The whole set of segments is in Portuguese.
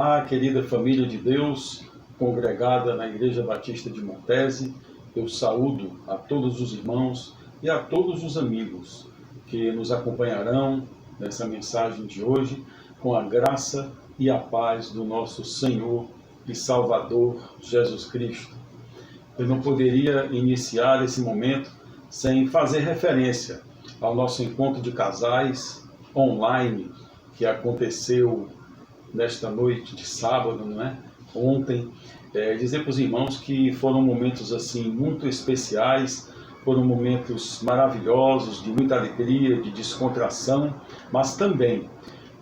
Olá, querida família de Deus, congregada na Igreja Batista de Montese. Eu saúdo a todos os irmãos e a todos os amigos que nos acompanharão nessa mensagem de hoje, com a graça e a paz do nosso Senhor e Salvador Jesus Cristo. Eu não poderia iniciar esse momento sem fazer referência ao nosso encontro de casais online que aconteceu nesta noite de sábado, não é? Ontem. Dizer para os irmãos que foram momentos assim muito especiais, foram momentos maravilhosos, de muita alegria, de descontração, mas também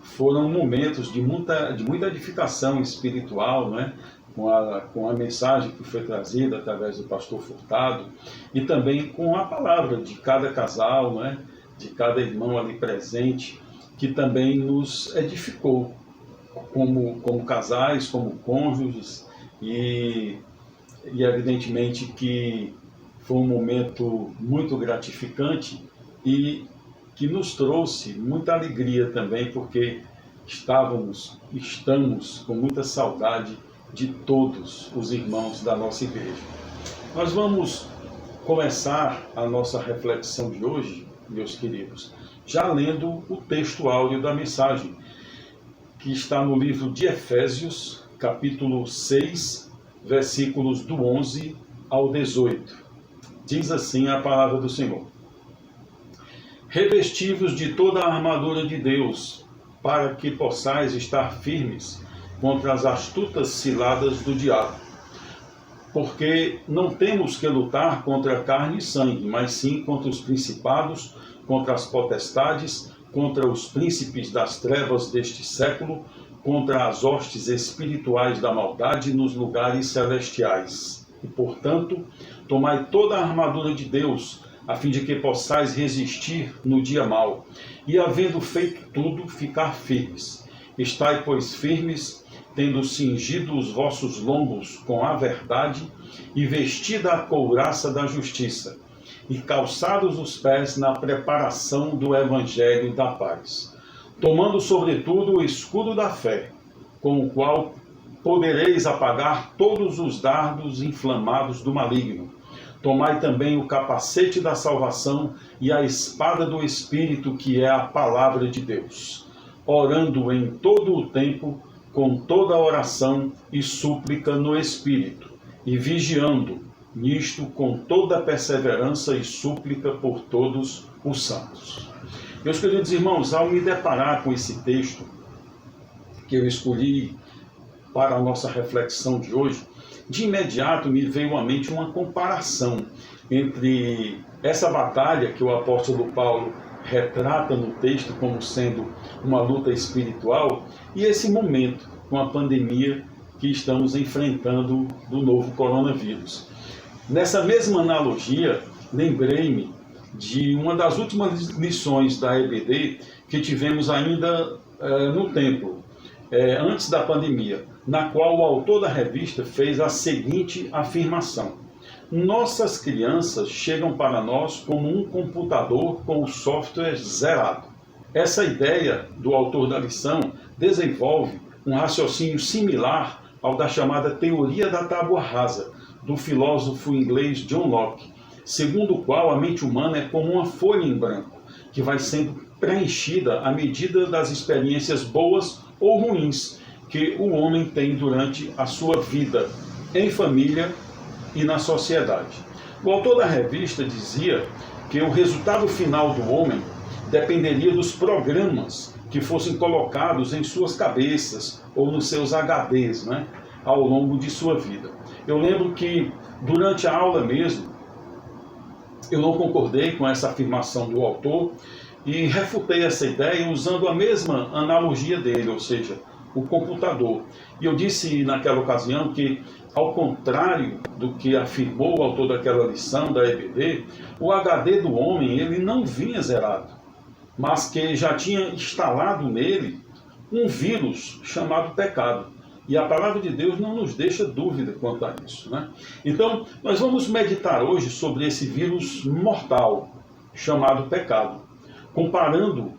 foram momentos de muita edificação espiritual, não é? Com a mensagem que foi trazida através do pastor Furtado e também com a palavra de cada casal, não é? De cada irmão ali presente, que também nos edificou como casais, como cônjuges, e evidentemente que foi um momento muito gratificante e que nos trouxe muita alegria também, porque estamos com muita saudade de todos os irmãos da nossa igreja. Nós vamos começar a nossa reflexão de hoje, meus queridos, já lendo o texto áudio da mensagem, que está no livro de Efésios, capítulo 6, versículos do 11 ao 18. Diz assim a palavra do Senhor: Revesti-vos de toda a armadura de Deus, para que possais estar firmes contra as astutas ciladas do diabo. Porque não temos que lutar contra carne e sangue, mas sim contra os principados, contra as potestades, contra os príncipes das trevas deste século, contra as hostes espirituais da maldade nos lugares celestiais. E, portanto, tomai toda a armadura de Deus, a fim de que possais resistir no dia mau, e, havendo feito tudo, ficar firmes. Estai, pois, firmes, tendo cingido os vossos lombos com a verdade, e vestida a couraça da justiça, e calçados os pés na preparação do evangelho da paz, tomando sobretudo o escudo da fé, com o qual podereis apagar todos os dardos inflamados do maligno. Tomai também o capacete da salvação e a espada do Espírito, que é a palavra de Deus, orando em todo o tempo, com toda oração e súplica no Espírito, e vigiando nisto com toda perseverança e súplica por todos os santos. Meus queridos irmãos, ao me deparar com esse texto que eu escolhi para a nossa reflexão de hoje, de imediato me veio à mente uma comparação entre essa batalha que o apóstolo Paulo retrata no texto como sendo uma luta espiritual e esse momento com a pandemia que estamos enfrentando do novo coronavírus. Nessa mesma analogia, lembrei-me de uma das últimas lições da EBD que tivemos ainda no templo, antes da pandemia, na qual o autor da revista fez a seguinte afirmação: nossas crianças chegam para nós como um computador com o software zerado. Essa ideia do autor da lição desenvolve um raciocínio similar ao da chamada teoria da tábua rasa, do filósofo inglês John Locke, segundo o qual a mente humana é como uma folha em branco, que vai sendo preenchida à medida das experiências boas ou ruins que o homem tem durante a sua vida, em família e na sociedade. O autor da revista dizia que o resultado final do homem dependeria dos programas que fossem colocados em suas cabeças ou nos seus HDs, né, ao longo de sua vida. Eu lembro que durante a aula mesmo, eu não concordei com essa afirmação do autor e refutei essa ideia usando a mesma analogia dele, ou seja, o computador. E eu disse naquela ocasião que, ao contrário do que afirmou o autor daquela lição da EBD, o HD do homem ele não vinha zerado, mas que já tinha instalado nele um vírus chamado pecado. E a palavra de Deus não nos deixa dúvida quanto a isso, né? Então, nós vamos meditar hoje sobre esse vírus mortal chamado pecado, comparando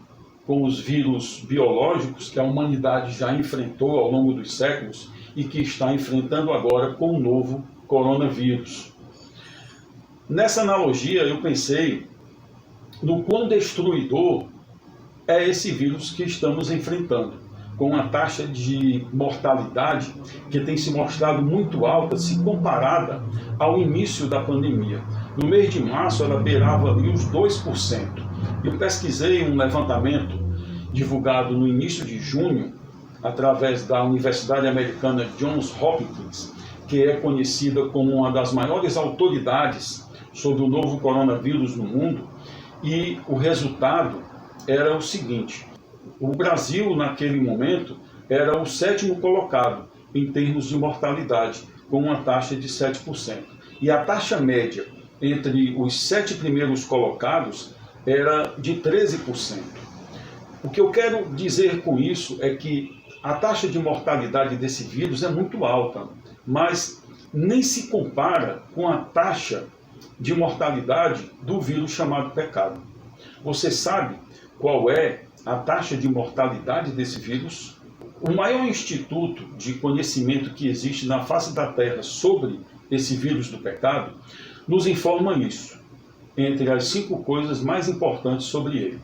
com os vírus biológicos que a humanidade já enfrentou ao longo dos séculos e que está enfrentando agora com o novo coronavírus. Nessa analogia, eu pensei no quão destruidor é esse vírus que estamos enfrentando, com uma taxa de mortalidade que tem se mostrado muito alta se comparada ao início da pandemia. No mês de março, ela beirava ali os 2%. Eu pesquisei um levantamento divulgado no início de junho, através da Universidade Americana Johns Hopkins, que é conhecida como uma das maiores autoridades sobre o novo coronavírus no mundo, e o resultado era o seguinte: o Brasil, naquele momento, era o 7º colocado em termos de mortalidade, com uma taxa de 7%. E a taxa média entre os 7 primeiros colocados era de 13%. O que eu quero dizer com isso é que a taxa de mortalidade desse vírus é muito alta, mas nem se compara com a taxa de mortalidade do vírus chamado pecado. Você sabe qual é a taxa de mortalidade desse vírus? O maior instituto de conhecimento que existe na face da Terra sobre esse vírus do pecado nos informa isso, entre as 5 coisas mais importantes sobre ele.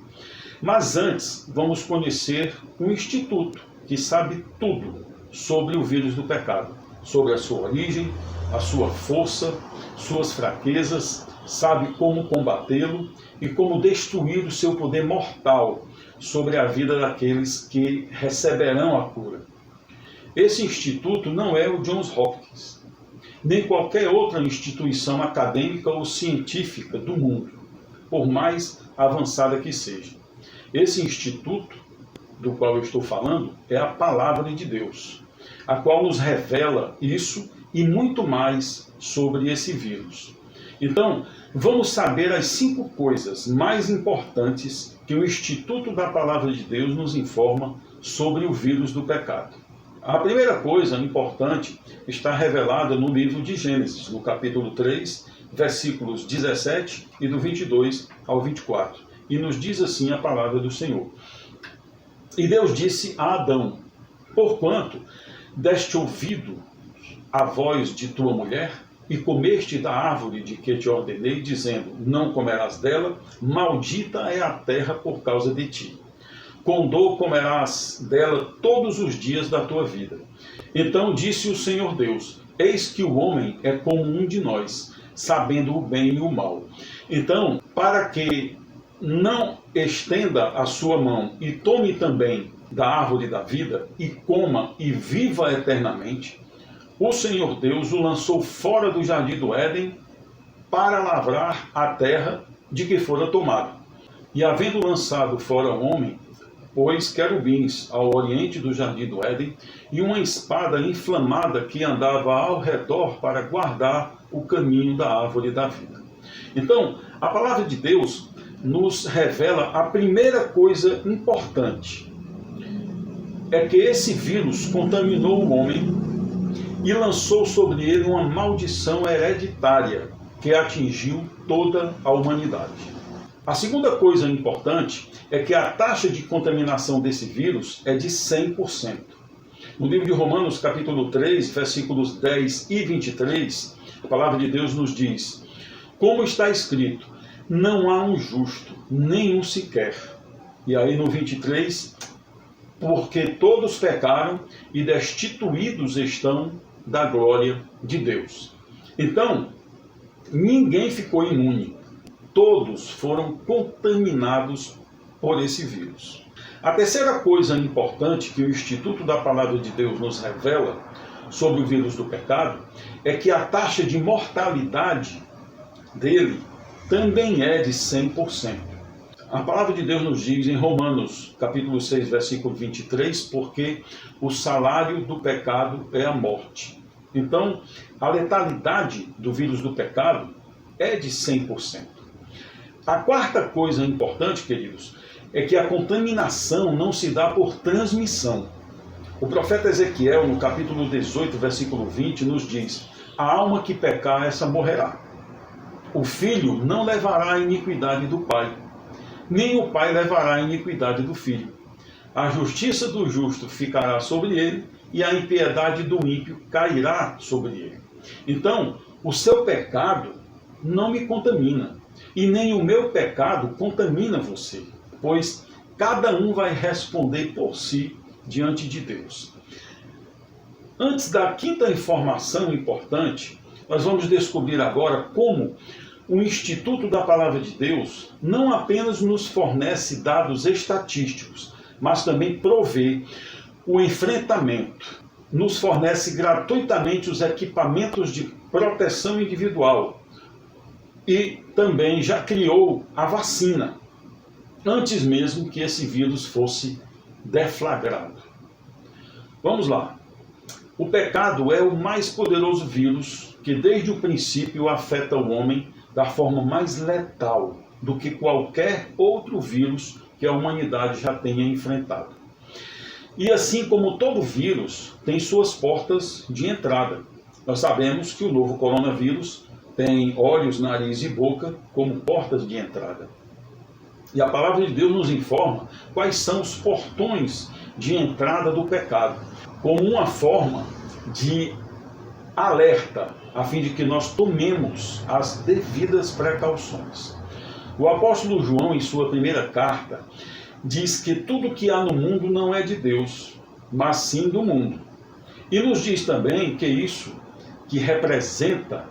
Mas antes, vamos conhecer um instituto que sabe tudo sobre o vírus do pecado, sobre a sua origem, a sua força, suas fraquezas, sabe como combatê-lo e como destruir o seu poder mortal sobre a vida daqueles que receberão a cura. Esse instituto não é o Johns Hopkins, nem qualquer outra instituição acadêmica ou científica do mundo, por mais avançada que seja. Esse instituto do qual eu estou falando é a Palavra de Deus, a qual nos revela isso e muito mais sobre esse vírus. Então, vamos saber as 5 coisas mais importantes que o Instituto da Palavra de Deus nos informa sobre o vírus do pecado. A primeira coisa importante está revelada no livro de Gênesis, no capítulo 3, versículos 17 e do 22 ao 24. E nos diz assim a palavra do Senhor: E Deus disse a Adão: Porquanto deste ouvido à voz de tua mulher, e comeste da árvore de que te ordenei, dizendo, não comerás dela, maldita é a terra por causa de ti. Com dor comerás dela todos os dias da tua vida. Então disse o Senhor Deus, eis que o homem é como um de nós, sabendo o bem e o mal. Então, para que não estenda a sua mão e tome também da árvore da vida, e coma e viva eternamente, o Senhor Deus o lançou fora do jardim do Éden para lavrar a terra de que fora tomado. E havendo lançado fora o homem, pôs querubins ao oriente do jardim do Éden e uma espada inflamada que andava ao redor para guardar o caminho da árvore da vida. Então, a palavra de Deus nos revela a primeira coisa importante. É que esse vírus contaminou o homem e lançou sobre ele uma maldição hereditária que atingiu toda a humanidade. A segunda coisa importante é que a taxa de contaminação desse vírus é de 100%. No livro de Romanos, capítulo 3, versículos 10 e 23, a palavra de Deus nos diz, como está escrito, não há um justo, nenhum sequer. E aí no 23, porque todos pecaram e destituídos estão da glória de Deus. Então, ninguém ficou imune. Todos foram contaminados por esse vírus. A terceira coisa importante que o Instituto da Palavra de Deus nos revela sobre o vírus do pecado é que a taxa de mortalidade dele também é de 100%. A palavra de Deus nos diz em Romanos, capítulo 6, versículo 23, porque o salário do pecado é a morte. Então, a letalidade do vírus do pecado é de 100%. A quarta coisa importante, queridos, é que a contaminação não se dá por transmissão. O profeta Ezequiel, no capítulo 18, versículo 20, nos diz, a alma que pecar, essa morrerá. O filho não levará a iniquidade do pai, nem o pai levará a iniquidade do filho. A justiça do justo ficará sobre ele, e a impiedade do ímpio cairá sobre ele. Então, o seu pecado não me contamina, e nem o meu pecado contamina você, pois cada um vai responder por si diante de Deus. Antes da quinta informação importante, nós vamos descobrir agora como o Instituto da Palavra de Deus não apenas nos fornece dados estatísticos, mas também provê o enfrentamento, nos fornece gratuitamente os equipamentos de proteção individual e também já criou a vacina, antes mesmo que esse vírus fosse deflagrado. Vamos lá. O pecado é o mais poderoso vírus que desde o princípio afeta o homem da forma mais letal do que qualquer outro vírus que a humanidade já tenha enfrentado. E assim como todo vírus tem suas portas de entrada. Nós sabemos que o novo coronavírus tem olhos, nariz e boca como portas de entrada. E a palavra de Deus nos informa quais são os portões de entrada do pecado, como uma forma de alerta, a fim de que nós tomemos as devidas precauções. O apóstolo João, em sua primeira carta, diz que tudo que há no mundo não é de Deus, mas sim do mundo. E nos diz também que isso que representa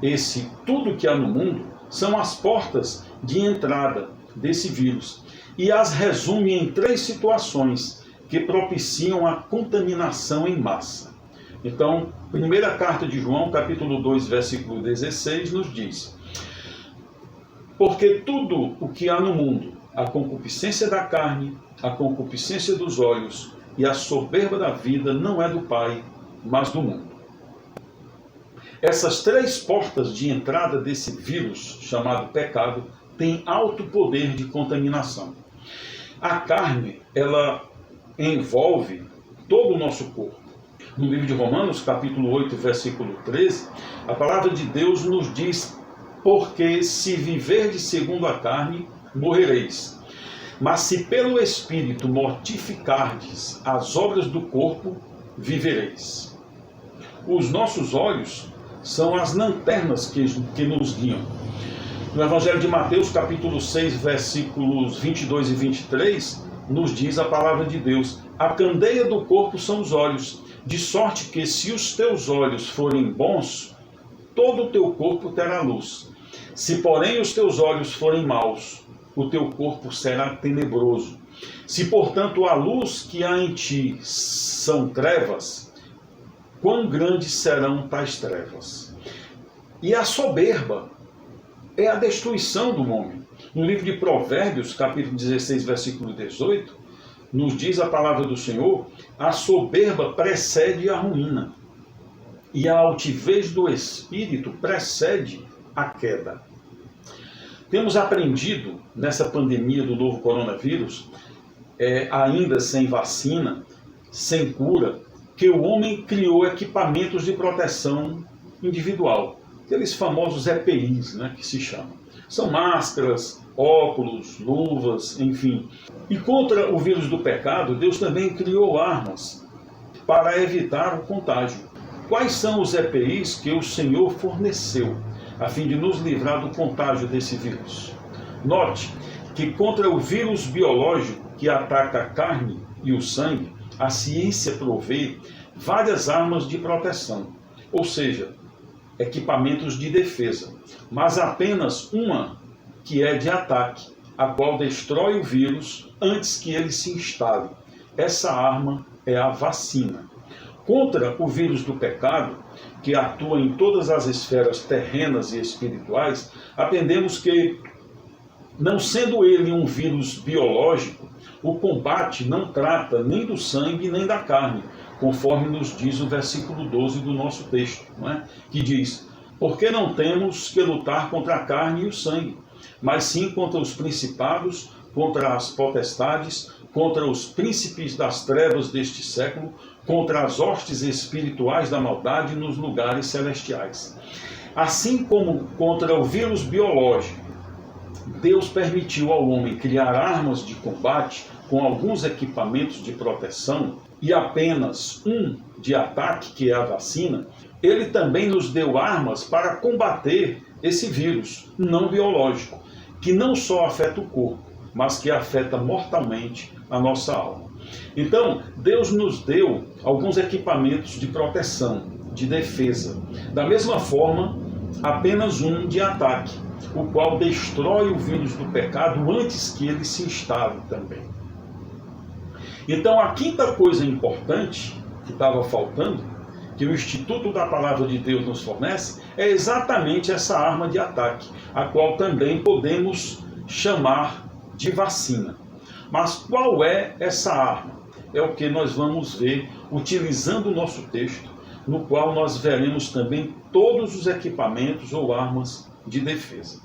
esse tudo que há no mundo são as portas de entrada desse vírus. E as resume em 3 situações que propiciam a contaminação em massa. Então, primeira carta de João, capítulo 2, versículo 16, nos diz: porque tudo o que há no mundo, a concupiscência da carne, a concupiscência dos olhos e a soberba da vida, não é do Pai, mas do mundo. Essas 3 portas de entrada desse vírus, chamado pecado, têm alto poder de contaminação. A carne, ela envolve todo o nosso corpo. No livro de Romanos, capítulo 8, versículo 13, a palavra de Deus nos diz: porque se viverdes segundo a carne, morrereis. Mas se pelo Espírito mortificardes as obras do corpo, vivereis. Os nossos olhos são as lanternas que nos guiam. No Evangelho de Mateus, capítulo 6, versículos 22 e 23, nos diz a palavra de Deus: a candeia do corpo são os olhos, de sorte que se os teus olhos forem bons, todo o teu corpo terá luz. Se porém os teus olhos forem maus, o teu corpo será tenebroso. Se portanto a luz que há em ti são trevas, quão grandes serão tais trevas? E a soberba é a destruição do homem. No livro de Provérbios, capítulo 16, versículo 18, nos diz a palavra do Senhor: a soberba precede a ruína, e a altivez do espírito precede a queda. Temos aprendido nessa pandemia do novo coronavírus, ainda sem vacina, sem cura, que o homem criou equipamentos de proteção individual, aqueles famosos EPIs, né, que se chamam. São máscaras, óculos, luvas, enfim. E contra o vírus do pecado, Deus também criou armas para evitar o contágio. Quais são os EPIs que o Senhor forneceu a fim de nos livrar do contágio desse vírus? Note que contra o vírus biológico que ataca a carne e o sangue, a ciência provê várias armas de proteção, ou seja, equipamentos de defesa, mas apenas uma que é de ataque, a qual destrói o vírus antes que ele se instale. Essa arma é a vacina. Contra o vírus do pecado, que atua em todas as esferas terrenas e espirituais, aprendemos que, não sendo ele um vírus biológico, o combate não trata nem do sangue nem da carne, conforme nos diz o versículo 12 do nosso texto, não é? Que diz: porque não temos que lutar contra a carne e o sangue, mas sim contra os principados, contra as potestades, contra os príncipes das trevas deste século, contra as hostes espirituais da maldade nos lugares celestiais. Assim como contra o vírus biológico, Deus permitiu ao homem criar armas de combate com alguns equipamentos de proteção e apenas um de ataque, que é a vacina, ele também nos deu armas para combater esse vírus não biológico, que não só afeta o corpo, mas que afeta mortalmente a nossa alma. Então, Deus nos deu alguns equipamentos de proteção, de defesa. Da mesma forma, apenas um de ataque, o qual destrói o vírus do pecado antes que ele se instale também. Então, a quinta coisa importante que estava faltando, que o Instituto da Palavra de Deus nos fornece, é exatamente essa arma de ataque, a qual também podemos chamar de vacina. Mas qual é essa arma? É o que nós vamos ver utilizando o nosso texto, no qual nós veremos também todos os equipamentos ou armas de defesa.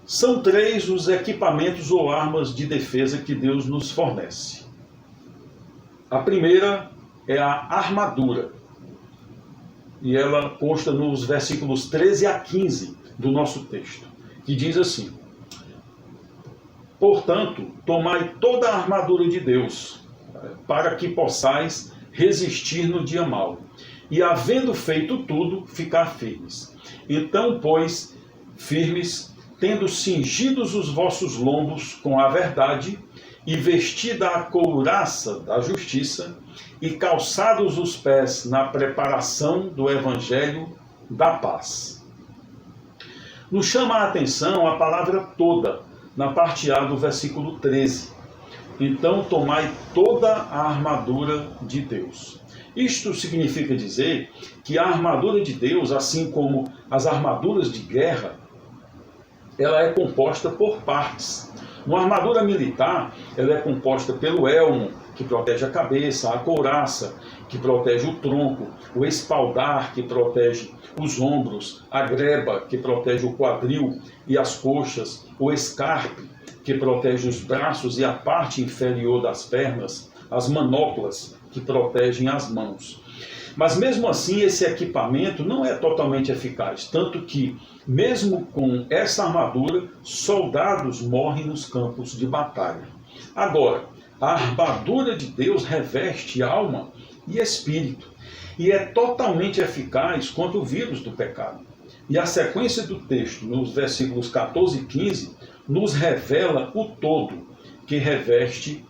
São 3 os equipamentos ou armas de defesa que Deus nos fornece. A primeira é a armadura, e ela consta nos versículos 13 a 15 do nosso texto, que diz assim: portanto, tomai toda a armadura de Deus, para que possais resistir no dia mau, e havendo feito tudo, ficar firmes. Então, pois, firmes, tendo cingidos os vossos lombos com a verdade, e vestida a couraça da justiça, e calçados os pés na preparação do evangelho da paz. Nos chama a atenção a palavra toda, na parte A do versículo 13. Então, tomai toda a armadura de Deus. Isto significa dizer que a armadura de Deus, assim como as armaduras de guerra, ela é composta por partes. Uma armadura militar, ela é composta pelo elmo, que protege a cabeça, a couraça, que protege o tronco, o espaldar, que protege os ombros, a greba, que protege o quadril e as coxas, o escarpe, que protege os braços e a parte inferior das pernas, as manoplas, que protegem as mãos. Mas mesmo assim, esse equipamento não é totalmente eficaz, tanto que, mesmo com essa armadura, soldados morrem nos campos de batalha. Agora, a armadura de Deus reveste alma e espírito, e é totalmente eficaz contra o vírus do pecado. E a sequência do texto, nos versículos 14 e 15, nos revela o todo que reveste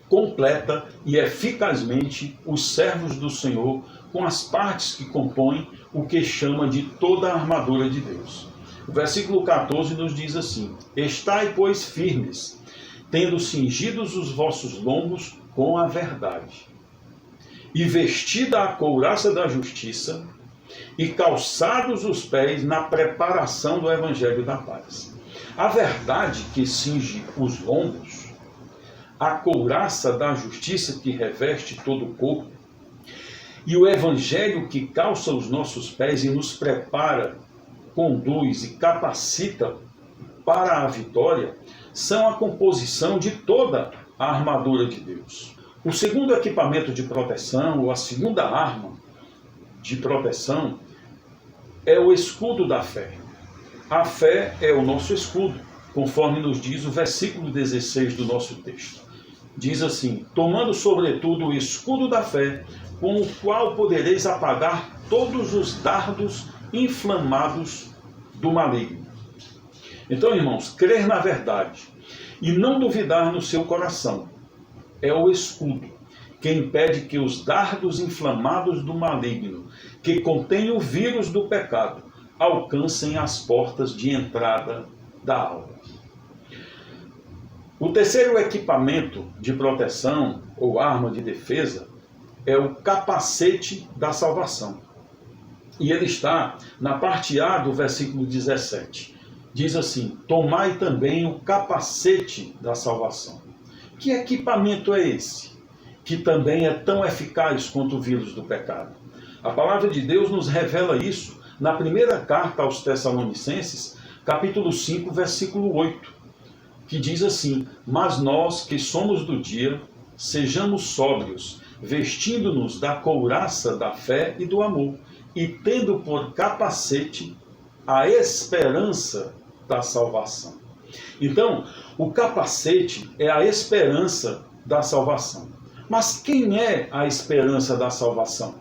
completa e eficazmente os servos do Senhor com as partes que compõem o que chama de toda a armadura de Deus. O versículo 14 nos diz assim: estai, pois, firmes, tendo cingidos os vossos lombos com a verdade, e vestida a couraça da justiça, e calçados os pés na preparação do evangelho da paz. A verdade que cinge os lombos, a couraça da justiça que reveste todo o corpo, e o evangelho que calça os nossos pés e nos prepara, conduz e capacita para a vitória, são a composição de toda a armadura de Deus. O segundo equipamento de proteção, ou a segunda arma de proteção, é o escudo da fé. A fé é o nosso escudo, conforme nos diz o versículo 16 do nosso texto. Diz assim: tomando sobretudo o escudo da fé, com o qual podereis apagar todos os dardos inflamados do maligno. Então, irmãos, crer na verdade e não duvidar no seu coração é o escudo que impede que os dardos inflamados do maligno, que contém o vírus do pecado, alcancem as portas de entrada da alma. O terceiro equipamento de proteção ou arma de defesa é o capacete da salvação. E ele está na parte A do versículo 17. Diz assim: tomai também o capacete da salvação. Que equipamento é esse, que também é tão eficaz contra o vírus do pecado? A palavra de Deus nos revela isso na primeira carta aos Tessalonicenses, capítulo 5, versículo 8, que diz assim: mas nós que somos do dia, sejamos sóbrios, vestindo-nos da couraça da fé e do amor, e tendo por capacete a esperança da salvação. Então, o capacete é a esperança da salvação. Mas quem é a esperança da salvação?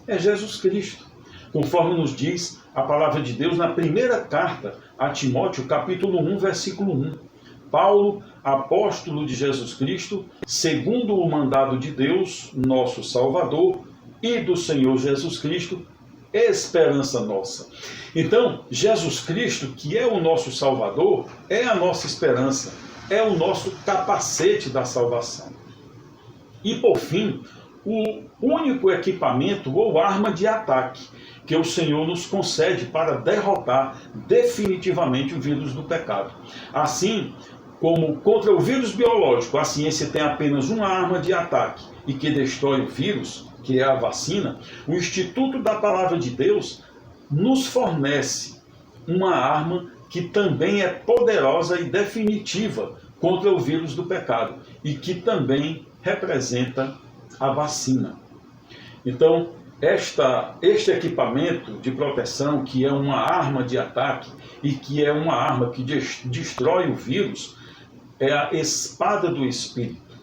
É Jesus Cristo. Conforme nos diz a palavra de Deus na primeira carta a Timóteo, capítulo 1, versículo 1. Paulo, apóstolo de Jesus Cristo, segundo o mandado de Deus, nosso Salvador, e do Senhor Jesus Cristo, esperança nossa. Então, Jesus Cristo, que é o nosso Salvador, é a nossa esperança, é o nosso capacete da salvação. E, por fim, o único equipamento ou arma de ataque que o Senhor nos concede para derrotar definitivamente o vírus do pecado. Assim como contra o vírus biológico a ciência tem apenas uma arma de ataque e que destrói o vírus, que é a vacina, o Instituto da Palavra de Deus nos fornece uma arma que também é poderosa e definitiva contra o vírus do pecado e que também representa a vacina. Então, este equipamento de proteção, que é uma arma de ataque e que é uma arma que destrói o vírus, é a espada do Espírito.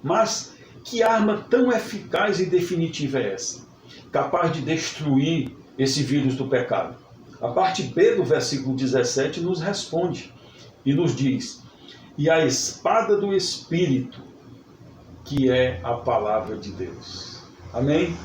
Mas que arma tão eficaz e definitiva é essa? Capaz de destruir esse vírus do pecado? A parte B do versículo 17 nos responde e nos diz: e a espada do Espírito, que é a palavra de Deus. Amém?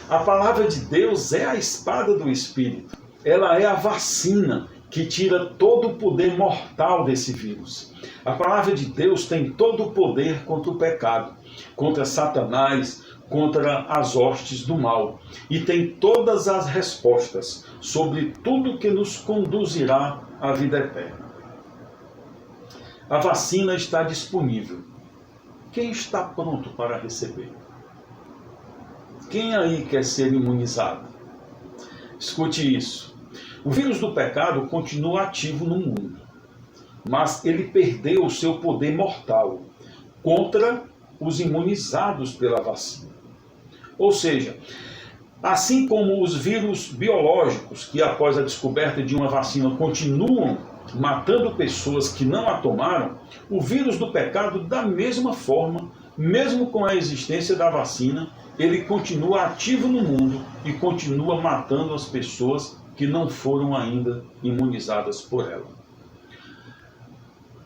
A palavra de Deus é a espada do Espírito. Ela é a vacina que tira todo o poder mortal desse vírus. A palavra de Deus tem todo o poder contra o pecado, contra Satanás, contra as hostes do mal. E tem todas as respostas sobre tudo que nos conduzirá à vida eterna. A vacina está disponível. Quem está pronto para receber? Quem aí quer ser imunizado? Escute isso. O vírus do pecado continua ativo no mundo, mas ele perdeu o seu poder mortal contra os imunizados pela vacina. Ou seja, assim como os vírus biológicos, que após a descoberta de uma vacina continuam matando pessoas que não a tomaram, o vírus do pecado, da mesma forma, mesmo com a existência da vacina, ele continua ativo no mundo e continua matando as pessoas que não foram ainda imunizadas por ela.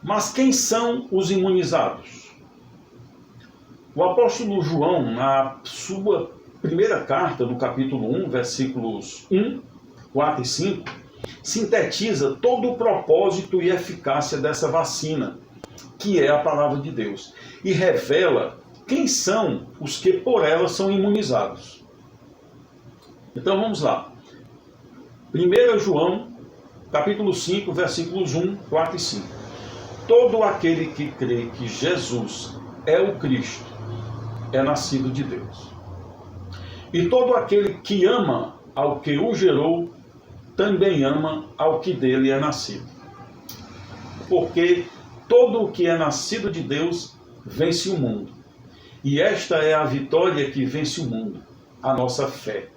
Mas quem são os imunizados? O apóstolo João, na sua primeira carta, no capítulo 1, versículos 1, 4 e 5, sintetiza todo o propósito e eficácia dessa vacina, que é a palavra de Deus, e revela quem são os que por ela são imunizados. Então vamos lá. 1 João, capítulo 5, versículos 1, 4 e 5. Todo aquele que crê que Jesus é o Cristo é nascido de Deus. E todo aquele que ama ao que o gerou, também ama ao que dele é nascido. Porque todo o que é nascido de Deus vence o mundo. E esta é a vitória que vence o mundo, a nossa fé.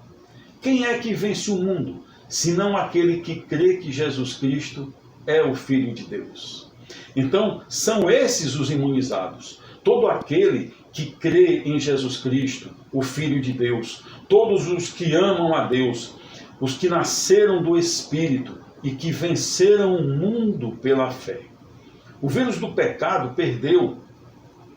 Quem é que vence o mundo, senão aquele que crê que Jesus Cristo é o Filho de Deus? Então, são esses os imunizados. Todo aquele que crê em Jesus Cristo, o Filho de Deus. Todos os que amam a Deus, os que nasceram do Espírito e que venceram o mundo pela fé. O vírus do pecado perdeu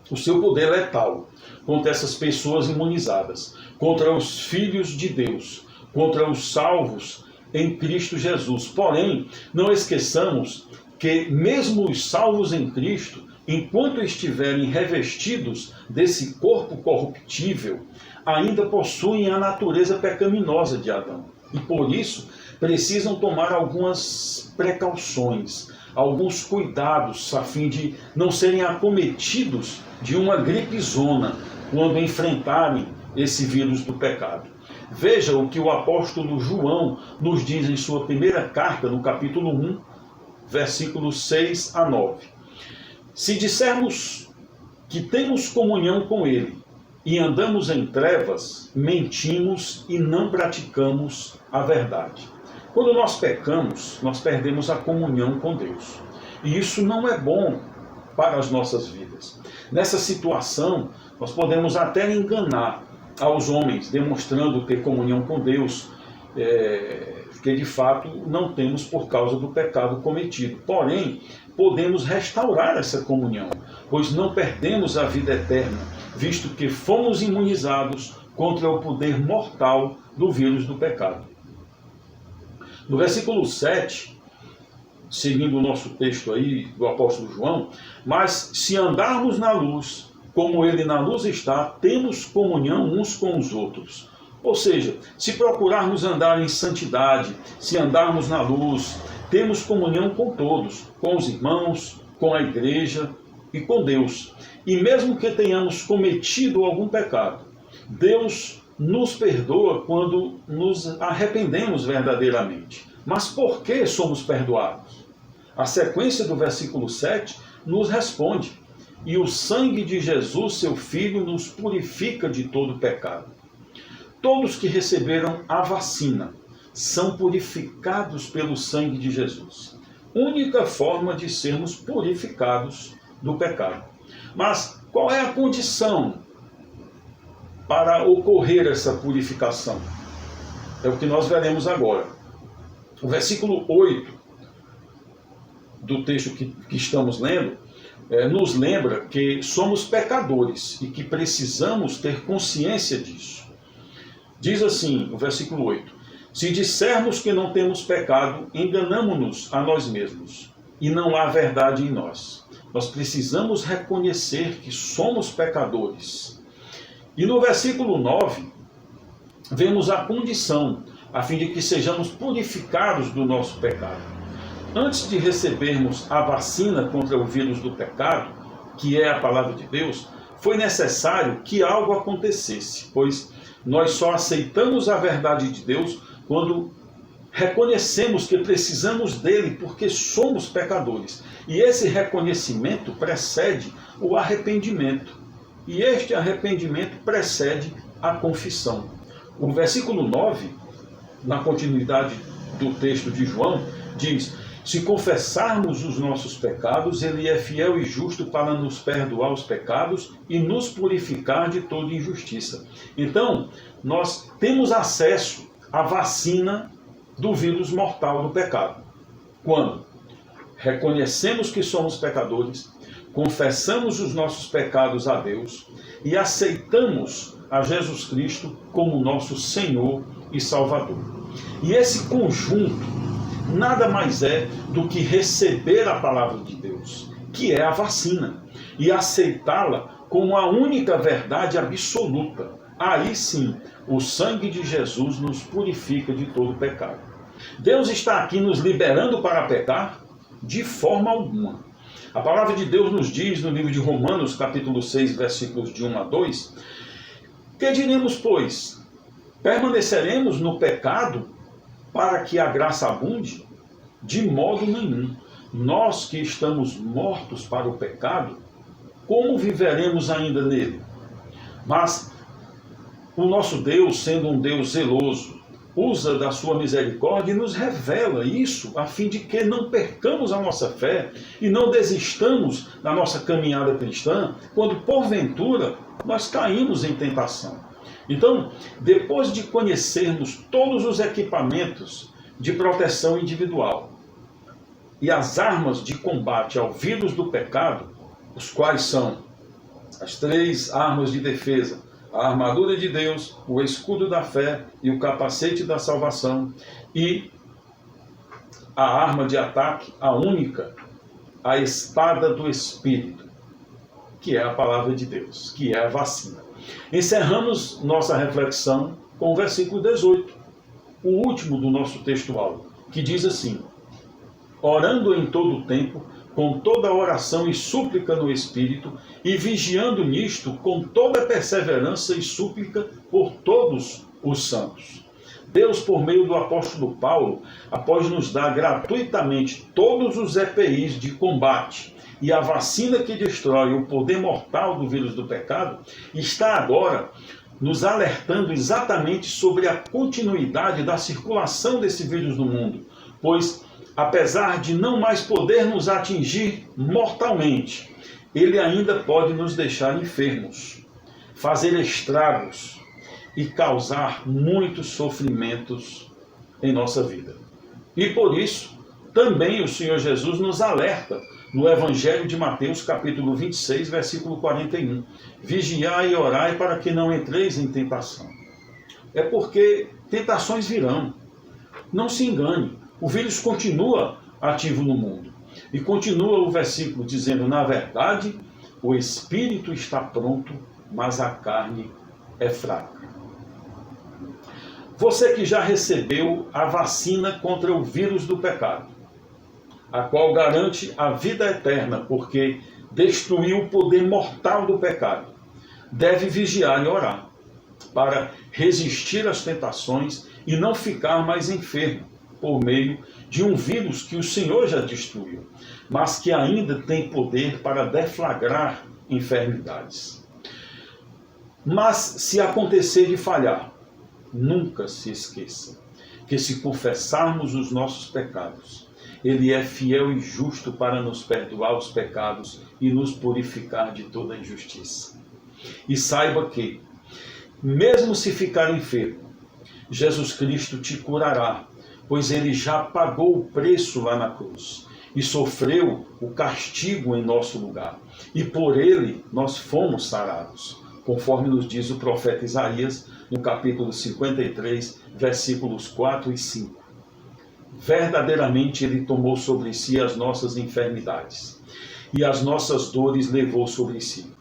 o seu poder letal contra essas pessoas imunizadas, contra os filhos de Deus, contra os salvos em Cristo Jesus. Porém, não esqueçamos que mesmo os salvos em Cristo, enquanto estiverem revestidos desse corpo corruptível, ainda possuem a natureza pecaminosa de Adão. E por isso precisam tomar algumas precauções, alguns cuidados, a fim de não serem acometidos de uma gripezona quando enfrentarem esse vírus do pecado. Veja o que o apóstolo João nos diz em sua primeira carta, no capítulo 1, versículos 6 a 9. Se dissermos que temos comunhão com ele e andamos em trevas, mentimos e não praticamos a verdade. Quando nós pecamos, nós perdemos a comunhão com Deus. E isso não é bom para as nossas vidas. Nessa situação, nós podemos até enganar aos homens, demonstrando ter comunhão com Deus, que de fato não temos por causa do pecado cometido. Porém, podemos restaurar essa comunhão, pois não perdemos a vida eterna, visto que fomos imunizados contra o poder mortal do vírus do pecado. No versículo 7, seguindo o nosso texto aí do apóstolo João, mas se andarmos na luz, como ele na luz está, temos comunhão uns com os outros. Ou seja, se procurarmos andar em santidade, se andarmos na luz, temos comunhão com todos, com os irmãos, com a igreja e com Deus. E mesmo que tenhamos cometido algum pecado, Deus nos perdoa quando nos arrependemos verdadeiramente. Mas por que somos perdoados? A sequência do versículo 7 nos responde: e o sangue de Jesus, seu Filho, nos purifica de todo pecado. Todos que receberam a vacina são purificados pelo sangue de Jesus. Única forma de sermos purificados do pecado. Mas qual é a condição para ocorrer essa purificação? É o que nós veremos agora. O versículo 8 do texto que estamos lendo nos lembra que somos pecadores e que precisamos ter consciência disso. Diz assim, o versículo 8: se dissermos que não temos pecado, enganamo-nos a nós mesmos, e não há verdade em nós. Nós precisamos reconhecer que somos pecadores. E no versículo 9, vemos a condição, a fim de que sejamos purificados do nosso pecado. Antes de recebermos a vacina contra o vírus do pecado, que é a palavra de Deus, foi necessário que algo acontecesse, pois nós só aceitamos a verdade de Deus quando reconhecemos que precisamos dele, porque somos pecadores. E esse reconhecimento precede o arrependimento. E este arrependimento precede a confissão. O versículo 9, na continuidade do texto de João, diz: se confessarmos os nossos pecados, ele é fiel e justo para nos perdoar os pecados e nos purificar de toda injustiça. Então, nós temos acesso à vacina do vírus mortal do pecado. Quando reconhecemos que somos pecadores, confessamos os nossos pecados a Deus e aceitamos a Jesus Cristo como nosso Senhor e Salvador. E esse conjunto nada mais é do que receber a palavra de Deus, que é a vacina, e aceitá-la como a única verdade absoluta. Aí sim, o sangue de Jesus nos purifica de todo pecado. Deus está aqui nos liberando para pecar? De forma alguma. A palavra de Deus nos diz no livro de Romanos, capítulo 6, versículos de 1 a 2, que diremos, pois? Permaneceremos no pecado para que a graça abunde? De modo nenhum. Nós que estamos mortos para o pecado, como viveremos ainda nele? Mas o nosso Deus, sendo um Deus zeloso, usa da sua misericórdia e nos revela isso, a fim de que não percamos a nossa fé e não desistamos da nossa caminhada cristã, quando porventura nós caímos em tentação. Então, depois de conhecermos todos os equipamentos de proteção individual e as armas de combate ao vírus do pecado, os quais são as 3 armas de defesa: a armadura de Deus, o escudo da fé e o capacete da salvação, e a arma de ataque, a única, a espada do Espírito, que é a palavra de Deus, que é a vacina. Encerramos nossa reflexão com o versículo 18, o último do nosso texto-aula, que diz assim: orando em todo o tempo, com toda oração e súplica no Espírito, e vigiando nisto com toda perseverança e súplica por todos os santos. Deus, por meio do apóstolo Paulo, após nos dar gratuitamente todos os EPIs de combate e a vacina que destrói o poder mortal do vírus do pecado, está agora nos alertando exatamente sobre a continuidade da circulação desse vírus no mundo, pois, apesar de não mais poder nos atingir mortalmente, ele ainda pode nos deixar enfermos, fazer estragos e causar muitos sofrimentos em nossa vida. E por isso, também o Senhor Jesus nos alerta no Evangelho de Mateus, capítulo 26, versículo 41. Vigiai e orai para que não entreis em tentação. É porque tentações virão. Não se engane, o vírus continua ativo no mundo. E continua o versículo dizendo, na verdade, o espírito está pronto, mas a carne é fraca. Você que já recebeu a vacina contra o vírus do pecado, a qual garante a vida eterna, porque destruiu o poder mortal do pecado, deve vigiar e orar, para resistir às tentações e não ficar mais enfermo, por meio de um vírus que o Senhor já destruiu, mas que ainda tem poder para deflagrar enfermidades. Mas se acontecer de falhar, nunca se esqueça que se confessarmos os nossos pecados, Ele é fiel e justo para nos perdoar os pecados e nos purificar de toda injustiça. E saiba que, mesmo se ficar enfermo, Jesus Cristo te curará, pois Ele já pagou o preço lá na cruz e sofreu o castigo em nosso lugar. E por Ele nós fomos sarados, conforme nos diz o profeta Isaías, no capítulo 53, versículos 4 e 5. Verdadeiramente Ele tomou sobre si as nossas enfermidades, e as nossas dores levou sobre si.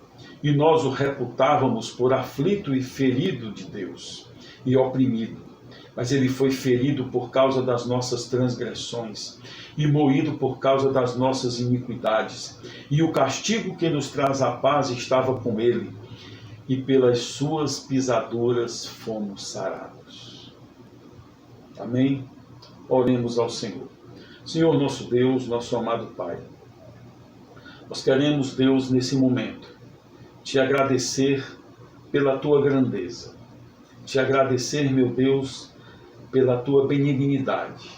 E nós o reputávamos por aflito e ferido de Deus, e oprimido. Mas Ele foi ferido por causa das nossas transgressões, e moído por causa das nossas iniquidades. E o castigo que nos traz a paz estava com Ele, e pelas suas pisaduras fomos sarados. Amém? Oremos ao Senhor. Senhor nosso Deus, nosso amado Pai, nós queremos, Deus, nesse momento, te agradecer pela tua grandeza, te agradecer, meu Deus, pela tua benignidade,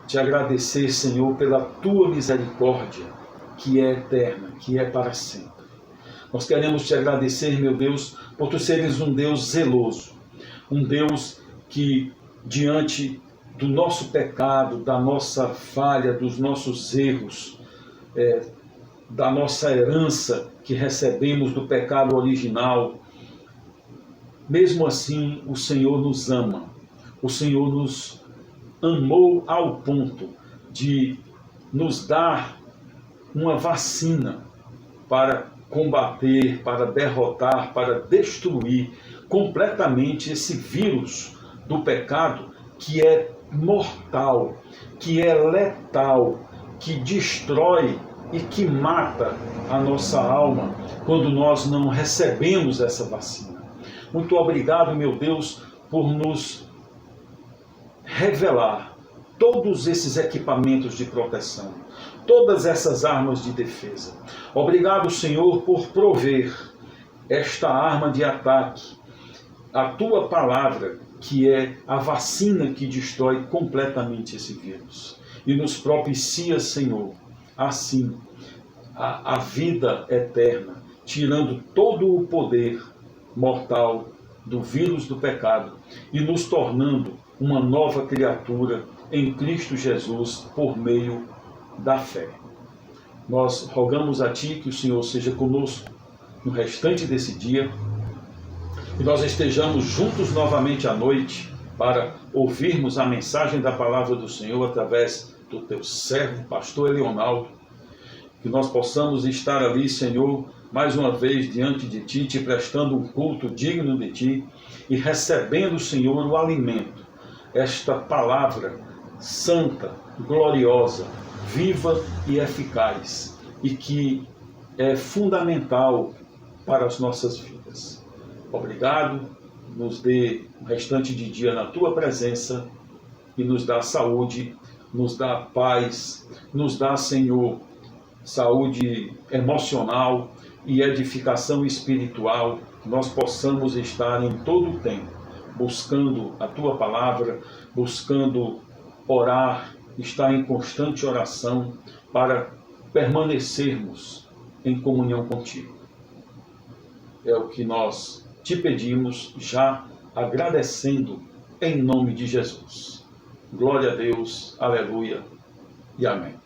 te agradecer, Senhor, pela tua misericórdia, que é eterna, que é para sempre. Nós queremos te agradecer, meu Deus, por tu seres um Deus zeloso, um Deus que, diante do nosso pecado, da nossa falha, dos nossos erros, da nossa herança que recebemos do pecado original, mesmo assim o Senhor nos ama, o Senhor nos amou ao ponto de nos dar uma vacina para combater, para derrotar, para destruir completamente esse vírus do pecado que é mortal, que é letal, que destrói e que mata a nossa alma quando nós não recebemos essa vacina. Muito obrigado, meu Deus, por nos revelar todos esses equipamentos de proteção, todas essas armas de defesa. Obrigado, Senhor, por prover esta arma de ataque, a tua palavra, que é a vacina que destrói completamente esse vírus. E nos propicia, Senhor, assim, a vida eterna, tirando todo o poder mortal do vírus do pecado e nos tornando uma nova criatura em Cristo Jesus por meio da fé. Nós rogamos a Ti que o Senhor seja conosco no restante desse dia, e nós estejamos juntos novamente à noite para ouvirmos a mensagem da palavra do Senhor através do Teu servo, pastor Leonardo, que nós possamos estar ali, Senhor, mais uma vez diante de Ti, Te prestando um culto digno de Ti e recebendo, Senhor, o alimento, esta palavra santa, gloriosa, viva e eficaz, e que é fundamental para as nossas vidas. Obrigado, nos dê o restante de dia na Tua presença e nos dá saúde, nos dá paz, nos dá, Senhor, saúde emocional e edificação espiritual, nós possamos estar em todo o tempo buscando a Tua palavra, buscando orar, estar em constante oração para permanecermos em comunhão contigo. É o que nós te pedimos, já agradecendo em nome de Jesus. Glória a Deus, aleluia e amém.